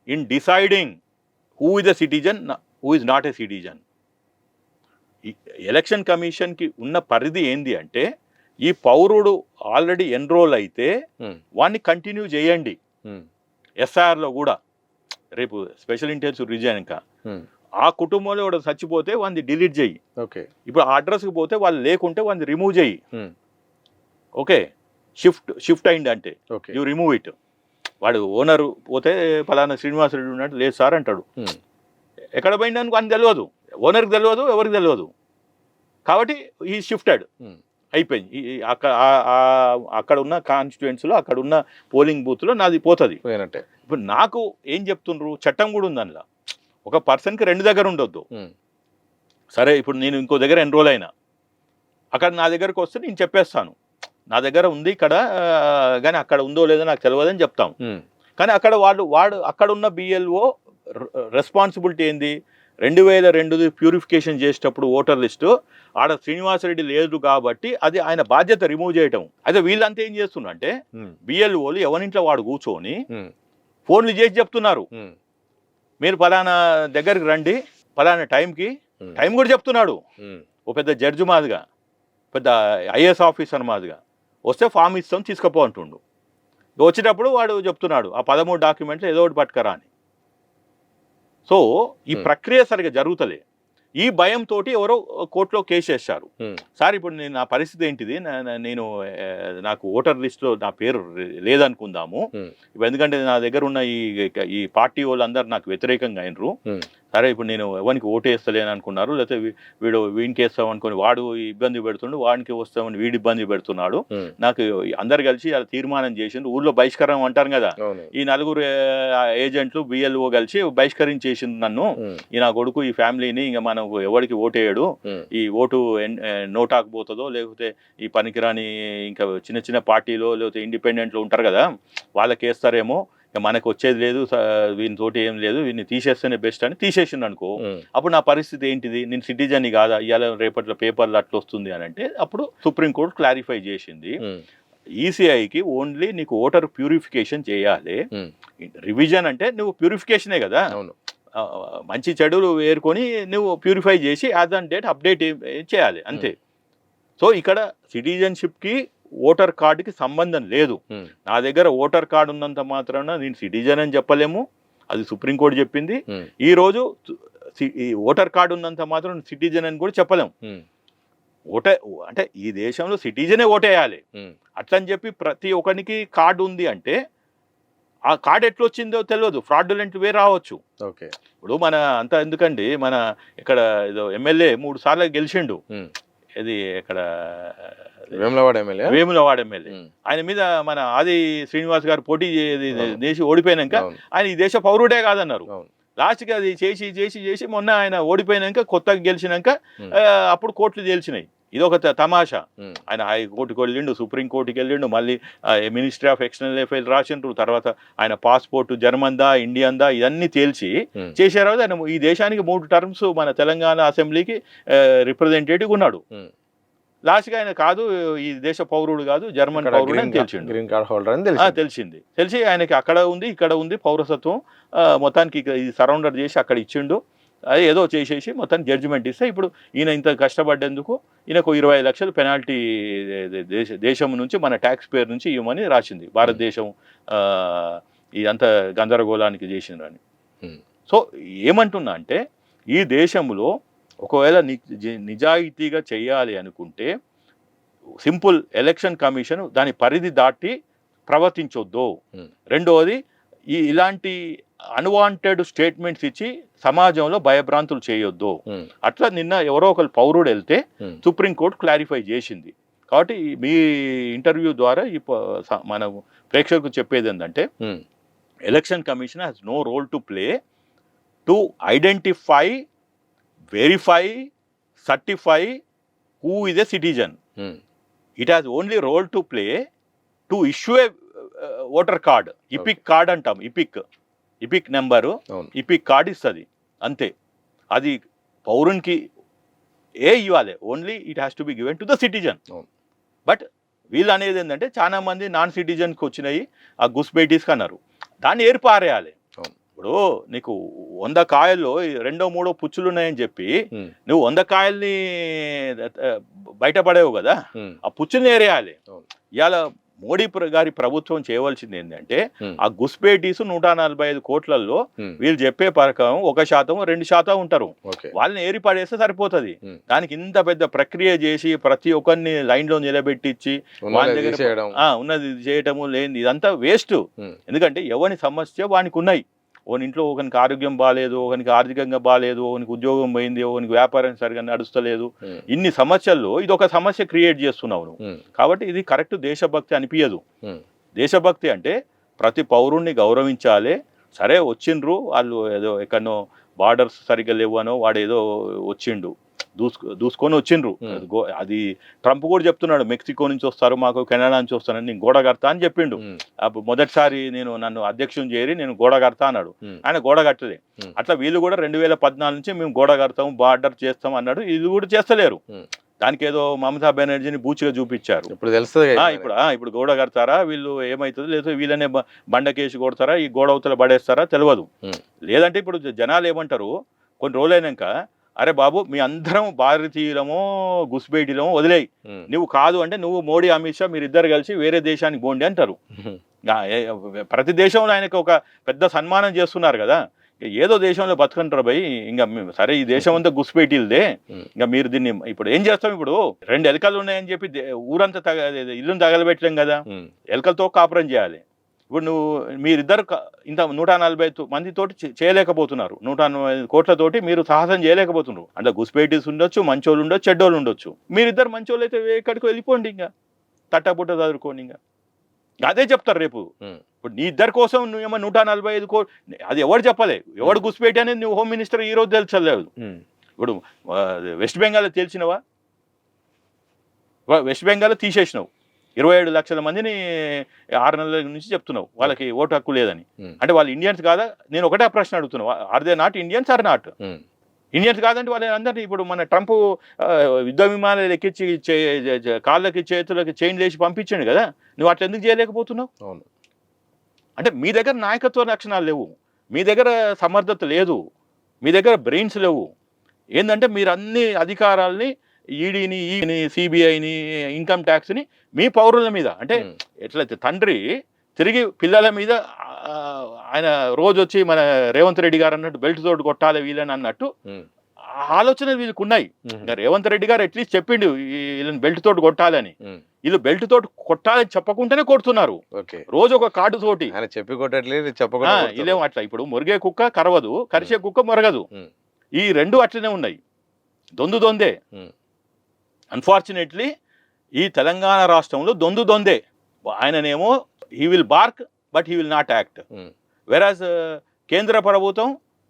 in deciding who is a citizen, who is not a citizen. Election కమిషన్కి ఉన్న పరిధి ఏంది అంటే ఈ పౌరుడు ఆల్రెడీ ఎన్రోల్ అయితే వాడిని కంటిన్యూ చేయండి. ఎస్ఐఆర్లో కూడా రేపు స్పెషల్ ఇంటెన్సివ్ రివిజన్ ఇంకా ఆ కుటుంబంలో వాడు చచ్చిపోతే వాడిని డిలీట్ చేయి. ఇప్పుడు ఆ అడ్రస్కి పోతే వాళ్ళు లేకుంటే వాడిని రిమూవ్ చేయి. ఓకే, షిఫ్ట్ అయింది అంటే యూ రిమూవ్ ఇట్. వాడు ఓనర్ పోతే ఫలానా శ్రీనివాసరెడ్డి ఉన్నట్టు లేదు సార్ అంటాడు. ఎక్కడ పోయిందని వాడిని తెలియదు, ఓనర్కి తెలియదు, ఎవరికి తెలియదు. కాబట్టి ఈ షిఫ్టెడ్ అయిపోయింది. అక్కడ ఉన్న కాన్స్టిట్యుయెన్సీలో అక్కడ ఉన్న పోలింగ్ బూత్లో నాది పోతుంది. ఇప్పుడు నాకు ఏం చెప్తుండ్రు, చట్టం కూడా ఉంది అందులో, ఒక పర్సన్కి 2 దగ్గర ఉండొద్దు. సరే ఇప్పుడు నేను ఇంకో దగ్గర ఎన్రోల్ అయినా, అక్కడ నా దగ్గరకు వస్తే నేను చెప్పేస్తాను నా దగ్గర ఉంది ఇక్కడ, కానీ అక్కడ ఉందో లేదో నాకు తెలియదని చెప్తాం. కానీ అక్కడ వాడు అక్కడ ఉన్న బిఎల్ఓ రెస్పాన్సిబిలిటీ ఏంది, 2002 ప్యూరిఫికేషన్ చేసేటప్పుడు ఓటర్ లిస్టు ఆడ శ్రీనివాసరెడ్డి లేదు కాబట్టి అది ఆయన బాధ్యత రిమూవ్ చేయటం. అయితే వీళ్ళంతా ఏం చేస్తున్నారు అంటే బిఎల్ఓలు ఎవరింట్లో వాడు కూర్చొని ఫోన్లు చేసి చెప్తున్నారు, మీరు ఫలానా దగ్గరికి రండి ఫలానా టైంకి, టైం కూడా చెప్తున్నాడు. ఓ పెద్ద జడ్జి మాదిగా, పెద్ద ఐఏఎస్ ఆఫీసర్ మాదిగా వస్తే ఫామ్ ఇస్తాం తీసుకుపో అంటుండు. వచ్చేటప్పుడు వాడు చెప్తున్నాడు ఆ 13 డాక్యుమెంట్లు ఏదో ఒకటి పట్టుకరా అని. సో ఈ ప్రక్రియ సరిగా జరుగుతలే. ఈ భయంతో ఎవరో కోర్టులో కేసు వేశారు. సార్ ఇప్పుడు నా పరిస్థితి ఏంటిది, నాకు ఓటర్ లిస్టులో నా పేరు లేదనుకుందాము, ఎందుకంటే నా దగ్గర ఉన్న ఈ పార్టీ వాళ్ళందరూ నాకు వ్యతిరేకంగా అయినరు. సరే ఇప్పుడు నేను ఎవరికి ఓటు వేస్తలేను అనుకున్నారు, లేకపోతే వీనికి వేస్తాం అనుకుని వాడు ఇబ్బంది పెడుతుండు, వాడికి వస్తామని వీడి ఇబ్బంది పెడుతున్నాడు. నాకు అందరు కలిసి అలా తీర్మానం చేసిండు, ఊళ్ళో బహిష్కరణం అంటారు కదా, ఈ 4 ఏజెంట్లు బిఎల్ఓ కలిసి బహిష్కరించేసింది నన్ను, ఈ నా కొడుకు ఈ ఫ్యామిలీని ఇంకా మనకు ఎవరికి ఓటేయడు, ఈ ఓటు నోటాకు పోతుందో లేకపోతే ఈ పనికిరాని ఇంకా చిన్న పార్టీలో లేకపోతే ఇండిపెండెంట్లు ఉంటారు కదా వాళ్ళకి వేస్తారేమో, మనకు వచ్చేది లేదు, వీనితోటి ఏం లేదు, వీడిని తీసేస్తేనే బెస్ట్ అని తీసేసిండు అనుకో, అప్పుడు నా పరిస్థితి ఏంటిది, నేను సిటిజన్ కాదా, ఇవాళ రేపట్లో పేపర్లు అట్లా వస్తుంది అని అంటే అప్పుడు సుప్రీంకోర్టు క్లారిఫై చేసింది, ఈసీఐకి ఓన్లీ నీకు ఓటర్ ప్యూరిఫికేషన్ చేయాలి. రివిజన్ అంటే నువ్వు ప్యూరిఫికేషనే కదా, మంచి చెడులు వేరుకొని నువ్వు ప్యూరిఫై చేసి యాజ్ ఆన్ డేట్ అప్డేట్ చేయాలి అంతే. సో ఇక్కడ సిటిజన్షిప్కి ఓటర్ కార్డుకి సంబంధం లేదు. నా దగ్గర ఓటర్ కార్డు ఉన్నంత మాత్రాన నేను సిటిజన్ అని చెప్పలేము, అది సుప్రీంకోర్టు చెప్పింది. ఈ రోజు ఈ ఓటర్ కార్డు ఉన్నంత మాత్రం సిటిజన్ అని కూడా చెప్పలేము. అంటే ఈ దేశంలో సిటిజనే ఓటేయాలి అట్లని చెప్పి ప్రతి ఒక్కరికి కార్డు ఉంది అంటే ఆ కార్డు ఎట్లా వచ్చిందో తెలియదు, ఫ్రాడ్యులెంట్ వే రావచ్చు. ఇప్పుడు మన అంతా ఎందుకండి, మన ఇక్కడ ఏదో ఎమ్మెల్యే 3 సార్లు గెలిచిండు, ఇది ఇక్కడ వేములవాడ ఎమ్మెల్యే, ఆయన మీద మన ఆది శ్రీనివాస్ గారు పోటీ చేసి ఓడిపోయినాక ఆయన ఈ దేశ పౌరుడే కాదన్నారు. లాస్ట్కి అది చేసి మొన్న ఆయన ఓడిపోయినాక కొత్తగా గెలిచినాక అప్పుడు కోర్టులు తేల్చినాయి. ఇది ఒక తమాషా. ఆయన హైకోర్టుకి వెళ్ళిండు, సుప్రీంకోర్టుకి వెళ్ళిండు, మళ్ళీ మినిస్ట్రీ ఆఫ్ ఎక్స్టర్నల్ అఫైర్స్ రాసిండ్రు, తర్వాత ఆయన పాస్పోర్ట్ జర్మన్దా ఇండియన్దా ఇవన్నీ తేల్చి చేశారు. ఆయన ఈ దేశానికి 3 టర్మ్స్ మన తెలంగాణ అసెంబ్లీకి రిప్రజెంటేటివ్ ఉన్నాడు. లాస్ట్గా ఆయన కాదు ఈ దేశ పౌరుడు కాదు జర్మన్ పౌరుడు అని తెలిసిండు. గ్రీన్ కార్డ్ హోల్డర్ అని తెలిసి ఆయనకి అక్కడ ఉంది ఇక్కడ ఉంది పౌరసత్వం మొత్తానికి ఇది సరౌండర్ చేసి అక్కడ ఇచ్చిండు. అది ఏదో చేసేసి మొత్తానికి జడ్జిమెంట్ ఇస్తే ఇప్పుడు ఈయన ఇంత కష్టపడ్డేందుకు ఈయనకు 25 లక్షలు పెనాల్టీ దేశం నుంచి మన ట్యాక్స్ పేర్ నుంచి ఇవ్వమని రాసింది భారతదేశం ఇదంతా గందరగోళానికి చేసిండ్రని. సో ఏమంటున్నా అంటే ఈ దేశంలో ఒకవేళ నిజాయితీగా చేయాలి అనుకుంటే సింపుల్ ఎలక్షన్ కమిషన్ దాని పరిధి దాటి ప్రవర్తించొద్దు. రెండవది ఇలాంటి అన్వాంటెడ్ స్టేట్మెంట్స్ ఇచ్చి సమాజంలో భయభ్రాంతులు చేయొద్దు. అట్లా నిన్న ఎవరో ఒకరు పౌరుడు వెళ్తే సుప్రీంకోర్టు క్లారిఫై చేసింది. కాబట్టి మీ ఇంటర్వ్యూ ద్వారా మన ప్రేక్షకులకు చెప్పేది ఏంటంటే election commission has no role to play to identify, verify, certify who is a citizen. It has only role to play to issue a voter card. IPIC card అంటాం. IPIC నెంబరు IPIC కార్డ్ ఇస్తుంది అంతే. అది పౌరునికి ఇవ్వాలి. Only it has to be given to the citizen. But వీళ్ళు అనేది ఏంటంటే చాలా మంది నాన్ సిటిజన్కి వచ్చినాయి ఆ గుస్బేటీస్కి అన్నారు. దాన్ని ఏర్పారేయాలి. ఇప్పుడు నీకు 100 కాయల్లో 2-3 పుచ్చులు ఉన్నాయని చెప్పి నువ్వు 100 కాయల్ని బయటపడేవు కదా, ఆ పుచ్చుని ఏరేయాలి. ఇవాళ మోడీ గారి ప్రభుత్వం చేయవలసింది ఏంటంటే ఆ గుస్బేటీస్ 145 కోట్లలో వీళ్ళు చెప్పే ప్రకారం 1%, 2% ఉంటారు. వాళ్ళని ఏరి పడేస్తే సరిపోతుంది. దానికి ఇంత పెద్ద ప్రక్రియ చేసి ప్రతి ఒక్కరిని లైన్లో నిలబెట్టించి వాళ్ళ దగ్గర ఉన్నది చేయటము లేని ఇదంతా వేస్ట్. ఎందుకంటే ఎవరి సమస్య వానికి ఉన్నాయి. ఓని ఇంట్లో ఒకనికి ఆరోగ్యం బాగాలేదు, ఒకనికి ఆర్థికంగా బాగాలేదు, ఒకనికి ఉద్యోగం పోయింది, ఒకనికి వ్యాపారం సరిగా నడుస్తలేదు. ఇన్ని సమస్యల్లో ఇది ఒక సమస్య క్రియేట్ చేస్తున్నావు నువ్వు. కాబట్టి ఇది కరెక్ట్ దేశభక్తి అనిపించదు. దేశభక్తి అంటే ప్రతి పౌరుణ్ణి గౌరవించాలి. సరే వచ్చిండ్రు వాళ్ళు ఏదో ఎక్కడనో బార్డర్స్ సరిగ్గా లేవనో వాడు ఏదో వచ్చిండు దూసుకొని వచ్చిండ్రు. అది ట్రంప్ కూడా చెప్తున్నాడు మెక్సికో నుంచి వస్తారు, మాకు కెనడా నుంచి వస్తానని, నేను గోడ కడతా అని చెప్పిండు. మొదటిసారి నన్ను అధ్యక్షుని చేరి నేను గోడ కడతా అన్నాడు. ఆయన గోడ కట్టలే. అట్లా వీళ్ళు కూడా 2014 నుంచి మేము గోడ కడతాం, బార్డర్ చేస్తాం అన్నాడు. ఇది కూడా చేస్తలేరు. దానికి ఏదో మమతా బెనర్జీని బూచిగా చూపించారు. ఇప్పుడు గోడ కడతారా వీళ్ళు ఏమవుతుంది, లేదా వీళ్ళనే బండకేసి కొడతారా, ఈ గోడ అవతల పడేస్తారా తెలియదు. లేదంటే ఇప్పుడు జనాలు ఏమంటారు కొన్ని రోజులైనాక, అరే బాబు మీ అందరం భారతీయులమో గుస్బేటీలమో వదిలేయి, నువ్వు కాదు అంటే నువ్వు మోడీ అమిత్ షా మీరిద్దరు కలిసి వేరే దేశానికి పోండి అంటారు. ప్రతి దేశంలో ఆయనకు ఒక పెద్ద సన్మానం చేస్తున్నారు కదా. ఏదో దేశంలో బతుకుంటారు భయ్, ఇంకా సరే ఈ దేశం అంతా గుస్బేటీలదే, ఇంకా మీరు దీన్ని ఇప్పుడు ఏం చేస్తాం. ఇప్పుడు 2 ఎలకలు ఉన్నాయని చెప్పి ఊరంతా ఇల్లును తగలబెట్టలేం కదా, ఎలకలతో కాపురం చేయాలి. ఇప్పుడు మీరిద్దరు ఇంత 140 మందితోటి చేయలేకపోతున్నారు, 140 కోట్లతోటి మీరు సాహసం చేయలేకపోతున్నారు. అంటే గుస్బేటీస్ ఉండొచ్చు, మంచోళ్ళు ఉండొచ్చు, చెడ్డోళ్ళు ఉండొచ్చు. మీరిద్దరు మంచోళ్ళు అయితే ఎక్కడికి వెళ్ళిపోండి, ఇంకా తట్టబుట్ట చదువుకోండి. ఇంకా అదే చెప్తారు రేపు. ఇప్పుడు నీ ఇద్దరి కోసం నువ్వేమో 145 కోట్లు, అది ఎవరు చెప్పలే, ఎవడు గుస్బేటీ అనేది నువ్వు హోమ్ మినిస్టర్ ఈ రోజు తెలుసలేదు. ఇప్పుడు వెస్ట్ బెంగాల్ తెలిసినవా, వెస్ట్ బెంగాల్ తీసేసినావు, 27 లక్షల మందిని 6 నెలల నుంచి చెప్తున్నావు వాళ్ళకి ఓటు హక్కు లేదని. అంటే వాళ్ళు ఇండియన్స్ కాదా? నేను ఒకటే ప్రశ్న అడుగుతున్నావు, are they not Indians are not? Indians కాదంటే వాళ్ళందరినీ ఇప్పుడు మన ట్రంప్ యుద్ధ విమానాలు ఎక్కించి కాళ్ళకి చేతులకి చైన్ వేసి పంపించాడు కదా, నువ్వు అట్లా ఎందుకు చేయలేకపోతున్నావు? అంటే మీ దగ్గర నాయకత్వ లక్షణాలు లేవు, మీ దగ్గర సమర్థత లేదు, మీ దగ్గర బ్రెయిన్స్ లేవు. ఏంటంటే మీరు అన్ని అధికారాలని ఈడీని, సిబిఐని, ఇన్కమ్ ట్యాక్స్ని మీ పౌరుల మీద, అంటే ఎట్లయితే తండ్రి తిరిగి పిల్లల మీద ఆయన రోజు వచ్చి మన రేవంత్ రెడ్డి గారు అన్నట్టు బెల్ట్ తోటి కొట్టాలి వీళ్ళని అన్నట్టు ఆలోచనలు వీళ్ళకి ఉన్నాయి. రేవంత్ రెడ్డి గారు అట్లీస్ట్ చెప్పిండు వీళ్ళని బెల్ట్ తోటి కొట్టాలని. వీళ్ళు బెల్ట్ తోటి కొట్టాలని చెప్పకుండానే కొడుతున్నారు. రోజు ఒక కార్డు తోటి చెప్పి కొట్టట్లేదు, వీళ్ళేమో అట్లా. ఇప్పుడు మురిగే కుక్క కరవదు, కరిసే కుక్క మొరగదు. ఈ రెండు అట్లనే ఉన్నాయి, దొందే. అన్ఫార్చునేట్లీ ఈ తెలంగాణ రాష్ట్రంలో దొందే. ఆయననేమో he will bark but he will not act. Whereas కేంద్ర ప్రభుత్వం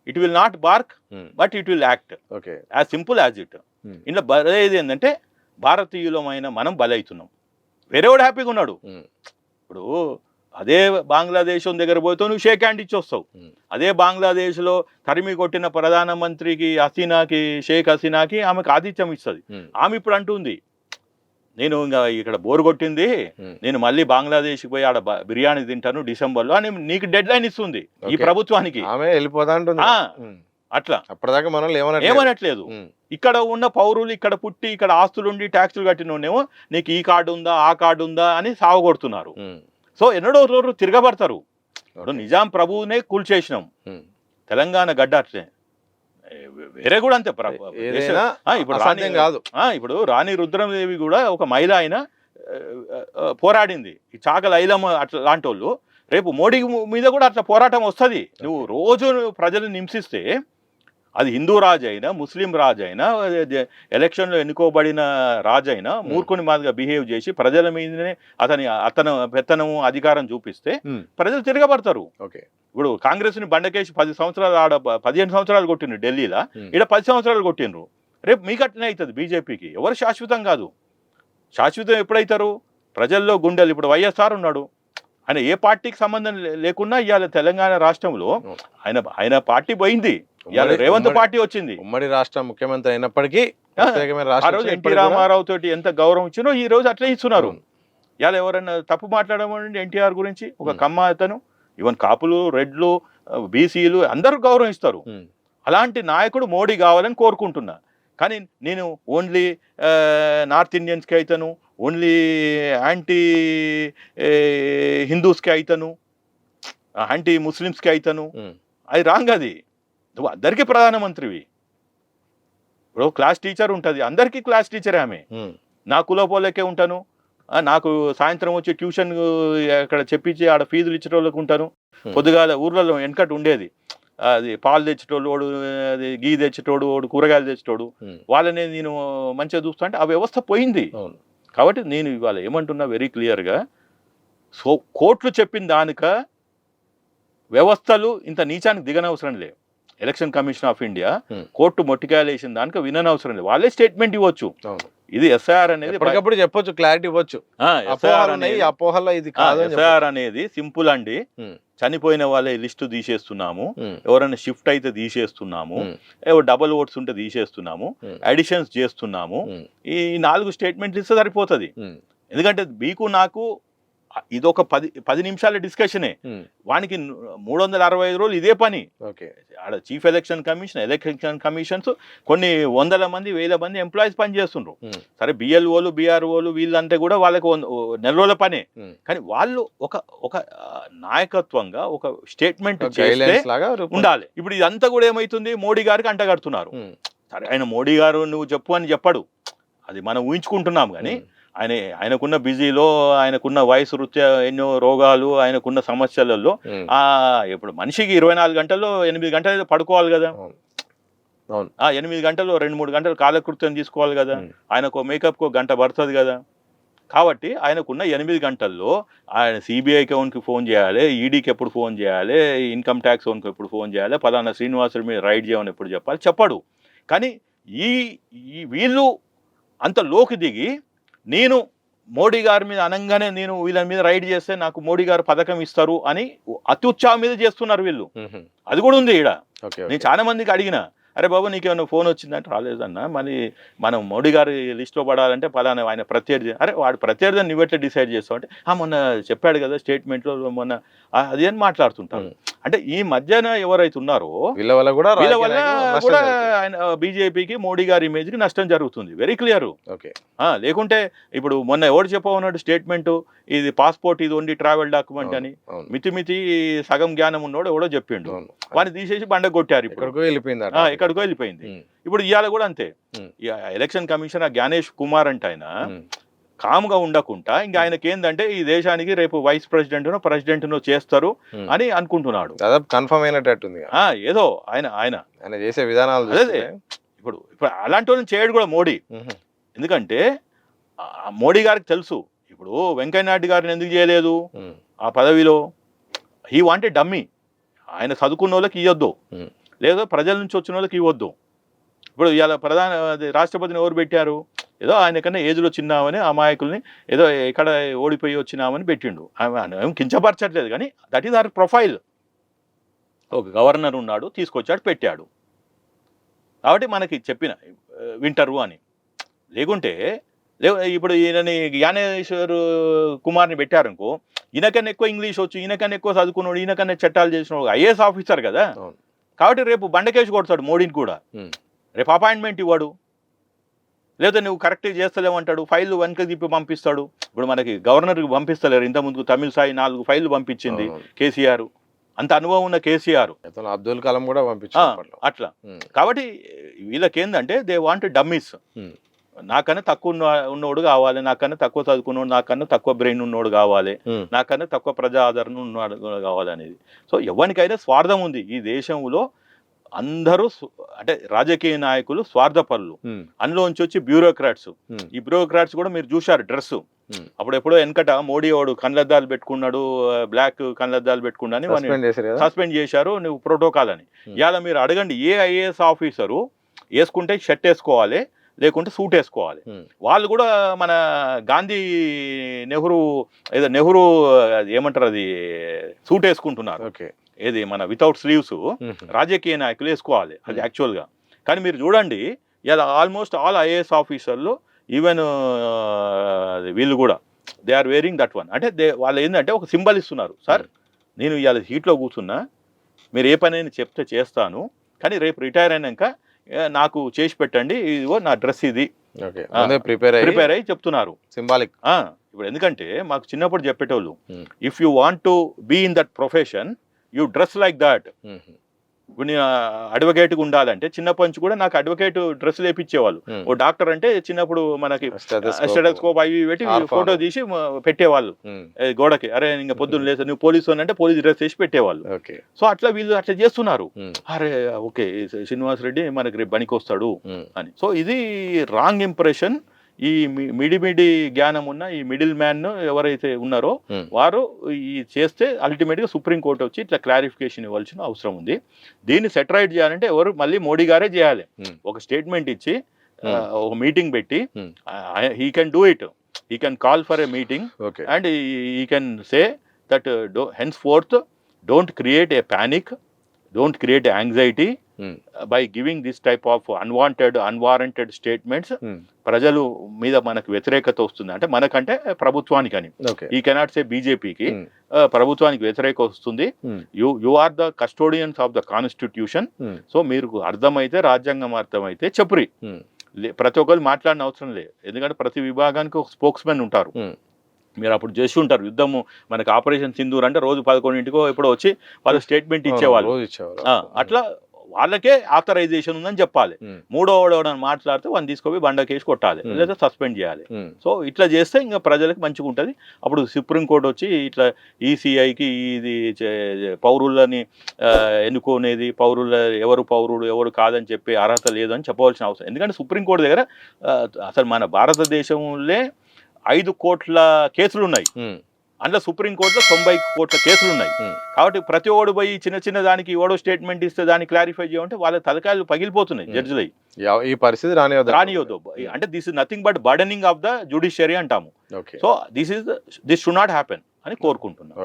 it will not bark but it will act. As simple as it. ఇంట్లో బలైది ఏంటంటే భారతీయులమైన మనం బలవుతున్నాం, వేరేవాడు హ్యాపీగా ఉన్నాడు. ఇప్పుడు అదే బంగ్లాదేశం దగ్గర పోతే నువ్వు షేక్ హ్యాండ్ ఇచ్చి వస్తావు. అదే బంగ్లాదేశ్లో తరిమి కొట్టిన ప్రధానమంత్రికి షేక్ హసీనాకి ఆమెకు ఆతిథ్యం ఇస్తుంది. ఆమె ఇప్పుడు అంటుంది నేను ఇంకా ఇక్కడ బోర్ కొట్టింది, నేను మళ్ళీ బంగ్లాదేశ్కి పోయి ఆడ బిర్యానీ తింటాను డిసెంబర్లో అని నీకు డెడ్ లైన్ ఇస్తుంది ఈ ప్రభుత్వానికి. ఆమె వెళ్ళిపోతా ఉంటుంది అట్లా. అప్పటిదాకా మనం ఏమనట్లేదు. ఇక్కడ ఉన్న పౌరులు ఇక్కడ పుట్టి ఇక్కడ ఆస్తులుండి ట్యాక్సులు కట్టినోనేమో నీకు ఈ కార్డు ఉందా ఆ కార్డు ఉందా అని సావగొడుతున్నారు. సో ఎన్నడో రోజు తిరగబడతారు. ఇప్పుడు నిజాం ప్రభువునే కూల్చేసినాం, తెలంగాణ గడ్డ అట్లే, వేరే కూడా అంతే. ఇప్పుడు రాణి రుద్రమదేవి కూడా ఒక మహిళ అయినా పోరాడింది. ఈ చాకలి ఐలమ్మ అట్లా లాంటి వాళ్ళు రేపు మోడీ మీద కూడా అట్లా పోరాటం వస్తుంది. నువ్వు రోజు ప్రజలను హింసిస్తే అది హిందూ రాజు అయినా ముస్లిం రాజు అయినా ఎలక్షన్లో ఎన్నుకోబడిన రాజు అయినా మూర్ఖుని మాదిరిగా బిహేవ్ చేసి ప్రజల మీదనే అతను పెత్తనము అధికారం చూపిస్తే ప్రజలు తిరగబడతారు. ఇప్పుడు కాంగ్రెస్ ని బండకేసి 10 సంవత్సరాలు ఆడ 15 సంవత్సరాలు కొట్టిండ్రు ఢిల్లీలో, ఇక్కడ 10 సంవత్సరాలు కొట్టిండ్రు. రేపు మీకు అట్లనే అవుతుంది. బీజేపీకి ఎవరు శాశ్వతం కాదు. శాశ్వతం ఎప్పుడైతారు? ప్రజల్లో గుండెలు. ఇప్పుడు వైఎస్ఆర్ ఉన్నాడు, ఆయన ఏ పార్టీకి సంబంధం లేకున్నా ఇవాళ తెలంగాణ రాష్ట్రంలో ఆయన పార్టీ పోయింది, ఇవాళ రేవంత్ పార్టీ వచ్చింది. ఉమ్మడి రాష్ట్ర ముఖ్యమంత్రి అయినప్పటికీ ఎన్టీ రామారావు తోటి ఎంత గౌరవం ఇచ్చినో ఈ రోజు అట్లే ఇస్తున్నారు. ఇవాళ ఎవరైనా తప్పు మాట్లాడమండి ఎన్టీఆర్ గురించి, ఒక కమ్మ అతను, ఈవెన్ కాపులు, రెడ్లు, బీసీలు అందరూ గౌరవిస్తారు. అలాంటి నాయకుడు మోడీ కావాలని కోరుకుంటున్నా. కానీ నేను ఓన్లీ నార్త్ ఇండియన్స్కి అవుతాను, ఓన్లీ యాంటీ హిందూస్కి అవుతాను, యాంటీ ముస్లిమ్స్కి అవుతాను, అది రాంగ్. అది నువ్వు అందరికీ ప్రధానమంత్రివి. ఇప్పుడు క్లాస్ టీచర్ ఉంటుంది, అందరికీ క్లాస్ టీచరే ఆమె. నా కులపోలకే ఉంటాను, నాకు సాయంత్రం వచ్చి ట్యూషన్ అక్కడ చెప్పించి ఆడ ఫీజులు ఇచ్చేటోళ్ళకి ఉంటాను. పొద్దుగాల ఊర్లలో వెనకటి ఉండేది, అది పాలు తెచ్చేటోళ్ళు, వాడు అది గీ తెచ్చేటోడు, వాడు కూరగాయలు తెచ్చేటోడు, వాళ్ళని నేను మంచిగా చూస్తా అంటే ఆ వ్యవస్థ పోయింది. కాబట్టి నేను ఇవాళ ఏమంటున్నా వెరీ క్లియర్గా, సో కోర్టులు చెప్పిన దానిక వ్యవస్థలు ఇంత నీచానికి దిగనవసరం లేదు. Election commission of India court మొట్టికాయలు వేసిన దానికి విననవసరం లేదు, వాళ్ళే స్టేట్మెంట్ ఇవ్వచ్చు. ఇది ఎస్ఐఆర్ అనేది ఎప్పటికప్పుడు చెప్పొచ్చు, క్లారిటీ ఇవ్వచ్చు. ఎస్ఐఆర్ అనేది సింపుల్ అండి. చనిపోయిన వాళ్ళే లిస్టు తీసేస్తున్నాము, ఎవరైనా షిఫ్ట్ అయితే తీసేస్తున్నాము, డబుల్ ఓట్స్ ఉంటే తీసేస్తున్నాము, అడిషన్స్ చేస్తున్నాము. ఈ 4 స్టేట్మెంట్లు ఇస్తే సరిపోతుంది. ఎందుకంటే మీకు నాకు ఇదొక 10 నిమిషాల డిస్కషనే, వానికి 365 రోజులు ఇదే పని. ఆడ chief election commission, election commissions కొన్ని 100 మంది 1000 మంది ఎంప్లాయీస్ పని చేస్తుండ్రు. సరే బిఎల్ఓలు బిఆర్ఓలు వీళ్ళంటే కూడా వాళ్ళకి 1 నెల రోజుల పనే. కానీ వాళ్ళు ఒక నాయకత్వంగా ఒక స్టేట్మెంట్ ఉండాలి. ఇప్పుడు ఇదంతా కూడా ఏమైతుంది, మోడీ గారికి అంటగడుతున్నారు. సరే ఆయన మోడీ గారు నువ్వు చెప్పు అని చెప్పడు, అది మనం ఊహించుకుంటున్నాం. కానీ ఆయనకున్న బిజీలో, ఆయనకున్న వయసు రీత్యా ఎన్నో రోగాలు, ఆయనకున్న సమస్యలలో ఇప్పుడు మనిషికి 24 గంటల్లో 8 గంటలు పడుకోవాలి కదా. 8 గంటలు 2-3 గంటలు కాలకృత్యం తీసుకోవాలి కదా. ఆయనకు మేకప్కు గంట పడుతుంది కదా. కాబట్టి ఆయనకున్న 8 గంటల్లో ఆయన సిబిఐ అకౌంట్కి ఫోన్ చేయాలి, ఈడీకి ఎప్పుడు ఫోన్ చేయాలి, ఇన్కమ్ ట్యాక్స్ ఓన్కి ఎప్పుడు ఫోన్ చేయాలి, పలానా శ్రీనివాసుల మీద రైడ్ చేయమని ఎప్పుడు చెప్పడు. కానీ వీళ్ళు అంత లోకి దిగి నేను మోడీ గారి మీద అనగానే నేను వీళ్ళ మీద రైడ్ చేస్తే నాకు మోడీ గారు పథకం ఇస్తారు అని అత్యుత్సాహం మీద చేస్తున్నారు వీళ్ళు. అది కూడా ఉంది ఈడ. నేను చాలా మందికి అడిగిన, అరే బాబు నీకేమైనా ఫోన్ వచ్చిందంటే రాలేదన్నా, మరి మనం మోడీ గారి లిస్టులో పడాలంటే పలానా ఆయన ప్రత్యర్థి, అరే వాడు ప్రత్యర్థి నువ్వెట్లా డిసైడ్ చేస్తావు అంటే మొన్న చెప్పాడు కదా స్టేట్మెంట్లో మొన్న, అది అని మాట్లాడుతుంటారు. అంటే ఈ మధ్యన ఎవరైతే ఉన్నారో వీళ్ళ వల్ల కూడా ఆయన బీజేపీకి మోడీ గారి ఇమేజ్కి నష్టం జరుగుతుంది, వెరీ క్లియర్. లేకుంటే ఇప్పుడు మొన్న ఎవరు చెప్పమన్నాడు స్టేట్మెంట్, ఇది పాస్పోర్ట్ ఇది ఓన్లీ ట్రావెల్ డాక్యుమెంట్ అని, మితిమితి సగం జ్ఞానం ఉన్నోడు ఎవడో చెప్పిండు, వాడిని తీసేసి బండ కొట్టారు. ఎక్కడికో వెళ్ళిపోయింది. ఇప్పుడు ఇవాళ కూడా అంతే. ఎలక్షన్ కమిషనర్ జ్ఞానేష్ కుమార్ అంటే ఆయన కామ్గా ఉండకుండా ఇంకా ఆయనకి ఏంటంటే ఈ దేశానికి రేపు వైస్ ప్రెసిడెంట్నో చేస్తారు అని అనుకుంటున్నాడు. కన్ఫర్మ్ అయినట్టుంది ఏదో ఆయన చేసే విధానాలు. ఇప్పుడు అలాంటి వాళ్ళని చేయడు కూడా మోడీ. ఎందుకంటే మోడీ గారికి తెలుసు ఇప్పుడు వెంకయ్య నాయుడు గారిని ఎందుకు చేయలేదు ఆ పదవిలో. He wanted dummy. ఆయన చదువుకున్న వాళ్ళకి ఇవ్వద్దు, లేదా ప్రజల నుంచి వచ్చిన వాళ్ళకి ఇవ్వద్దు. ఇప్పుడు ఇవాళ రాష్ట్రపతిని ఎవరు పెట్టారు, ఏదో ఆయన కన్నా ఏజ్లో చిన్నామని అమాయకుల్ని ఏదో ఎక్కడ ఓడిపోయి వచ్చినామని పెట్టిండు. ఏం కించపరచట్లేదు, కానీ దట్ ఈజ్ అవర్ ప్రొఫైల్. ఒక గవర్నర్ ఉన్నాడు, తీసుకొచ్చాడు, పెట్టాడు, కాబట్టి మనకి చెప్పిన వింటరు అని. లేకుంటే ఇప్పుడు ఈయనని జ్ఞానేశ్వర్ కుమార్ని పెట్టారనుకో, ఈయనకన్నా ఎక్కువ ఇంగ్లీష్ వచ్చు, ఈయనకన్నా ఎక్కువ చదువుకున్నాడు, ఈయనకన్నా చట్టాలు చేసినాడు, ఐఏఎస్ ఆఫీసర్ కదా. అవును. కాబట్టి రేపు బండకేసి కొడతాడు మోడీని కూడా, రేపు అపాయింట్మెంట్ ఇవ్వడు, లేదా నువ్వు కరెక్ట్ చేస్తలేమంటాడు, ఫైల్ వెనక తిప్పి పంపిస్తాడు. ఇప్పుడు మనకి గవర్నర్కి పంపిస్తలేరు, ఇంతకుముందు తమిళ సాయి 4 ఫైళ్ళు పంపించింది కేసీఆర్, అంత అనుభవం ఉన్న కేసీఆర్. అబ్దుల్ కలాం కూడా పంపించారు అట్లా. కాబట్టి వీళ్ళకేందంటే దే వాంట్ డమ్మీస్. నాకన్నా తక్కువ ఉన్నోడు కావాలి, నాకన్నా తక్కువ చదువుకున్నోడు, నాకన్నా తక్కువ బ్రెయిన్ ఉన్నోడు కావాలి, నాకన్నా తక్కువ ప్రజా ఆదరణ ఉన్నాడు కావాలి అనేది. సో ఎవరికైనా స్వార్థం ఉంది ఈ దేశంలో. అందరూ అంటే రాజకీయ నాయకులు స్వార్థపరులు, అందులోంచి వచ్చి బ్యూరోక్రాట్స్. ఈ బ్యూరోక్రాట్స్ కూడా మీరు చూశారు డ్రెస్, అప్పుడెప్పుడో వెనకట మోడీ వాడు కళ్ళద్దాలు పెట్టుకున్నాడు, బ్లాక్ కళ్ళద్దాలు పెట్టుకున్నాను సస్పెండ్ చేశారు, నువ్వు ప్రోటోకాల్ అని. ఇవాళ మీరు అడగండి, ఏ ఐఏఎస్ ఆఫీసరు వేసుకుంటే షర్ట్ వేసుకోవాలి, లేకుంటే సూట్ వేసుకోవాలి. వాళ్ళు కూడా మన గాంధీ నెహ్రూ ఏమంటారు అది సూట్ వేసుకుంటున్నారు. ఏది మన వితౌట్ స్లీవ్స్ రాజకీయ నాయకులు వేసుకోవాలి అది యాక్చువల్గా. కానీ మీరు చూడండి ఇలా ఆల్మోస్ట్ ఆల్ ఐఏఎస్ ఆఫీసర్లు, ఈవెన్ వీళ్ళు కూడా they are wearing that one. అంటే వాళ్ళు ఏంటంటే ఒక సింబల్ ఇస్తున్నారు, సార్ నేను ఇవాళ హీట్లో కూర్చున్నా, మీరు ఏ పని అయినా చెప్తే చేస్తాను, కానీ రేపు రిటైర్ అయినాక నాకు చేసి పెట్టండి, ఇదిగో నా డ్రెస్ ఇది ప్రిపేర్ అయ్యి చెప్తున్నారు, సింబాలిక్. ఇప్పుడు ఎందుకంటే మాకు చిన్నప్పుడు చెప్పేటోళ్ళు, if you want to be in that profession you dress like that. ఇప్పుడు నేను అడ్వకేట్గా ఉండాలంటే చిన్నప్పటి నుంచి కూడా నాకు అడ్వకేట్ డ్రెస్ లేపించేవాళ్ళు. ఓ డాక్టర్ అంటే చిన్నప్పుడు మనకి స్టెథోస్కోప్ అవి పెట్టి ఫోటో తీసి పెట్టేవాళ్ళు గోడకి, అరే ఇంకా పొద్దున్న లేదు నువ్వు పోలీసు అంటే పోలీస్ డ్రెస్ వేసి పెట్టేవాళ్ళు. సో అట్లా వీళ్ళు అట్లా చేస్తున్నారు, అరే ఓకే శ్రీనివాస్ రెడ్డి మనకి రేపు పనికి వస్తాడు అని. సో ఇది రాంగ్ ఇంప్రెషన్. ఈ మిడి జ్ఞానం ఉన్న ఈ మిడిల్ మ్యాన్ ఎవరైతే ఉన్నారో వారు ఈ చేస్తే అల్టిమేట్గా సుప్రీంకోర్టు వచ్చి ఇట్లా క్లారిఫికేషన్ ఇవ్వాల్సిన అవసరం ఉంది. దీన్ని సెటరైట్ చేయాలంటే ఎవరు మళ్ళీ మోడీ గారే చేయాలి. ఒక స్టేట్మెంట్ ఇచ్చి ఒక మీటింగ్ పెట్టి he can do it, he can call for a meeting and he can say that hence fourth don't create a panic, don't create anxiety by giving this type of unwarranted statements. ప్రజలు మీద మనకు వ్యతిరేకత వస్తుంది అంటే మనకంటే ప్రభుత్వానికి అని, ఈ కెనాట్ సే బీజేపీకి, ప్రభుత్వానికి వ్యతిరేకత వస్తుంది. You are the custodians of the constitution. So మీరు అర్థమైతే రాజ్యాంగం అర్థమైతే చెప్పురి, ప్రతి ఒక్కరు మాట్లాడిన అవసరం లేదు, ఎందుకంటే ప్రతి విభాగానికి ఒక స్పోక్స్మెన్ ఉంటారు. మీరు అప్పుడు చేసి ఉంటారు యుద్ధము, మనకి ఆపరేషన్ సింధూర్ అంటే రోజు 11 ఎప్పుడో వచ్చి వాళ్ళు స్టేట్మెంట్ ఇచ్చేవాళ్ళు. అట్లా వాళ్ళకే ఆథరైజేషన్ ఉందని చెప్పాలి. మూడోవాడు మాట్లాడితే వాళ్ళని తీసుకొని బండకేసి కొట్టాలి, లేదా సస్పెండ్ చేయాలి. సో ఇట్లా చేస్తే ఇంకా ప్రజలకు మంచిగా ఉంటుంది. అప్పుడు సుప్రీంకోర్టు వచ్చి ఇట్లా ఈసీఐకి ఇది పౌరులని ఎన్నుకునేది, పౌరుల ఎవరు పౌరుడు ఎవరు కాదని చెప్పి అర్హత లేదని చెప్పవలసిన అవసరం. ఎందుకంటే సుప్రీంకోర్టు దగ్గర అసలు మన భారతదేశంలో 5 కోట్ల కేసులు ఉన్నాయి, అందులో సుప్రీంకోర్టులో 90 కోట్ల కేసులు ఉన్నాయి. కాబట్టి ప్రతి ఓడు పోయి చిన్న దానికి ఓడో స్టేట్మెంట్ ఇస్తే దాన్ని క్లారిఫై చేయమంటే వాళ్ళ తలకాయలు పగిలిపోతున్నాయి జడ్జిలు. ఈ పరిస్థితి రానియొద్దు. అంటే this is nothing but burdening of the judiciary అంటాము. So this should not happen అని కోరుకుంటున్నాను.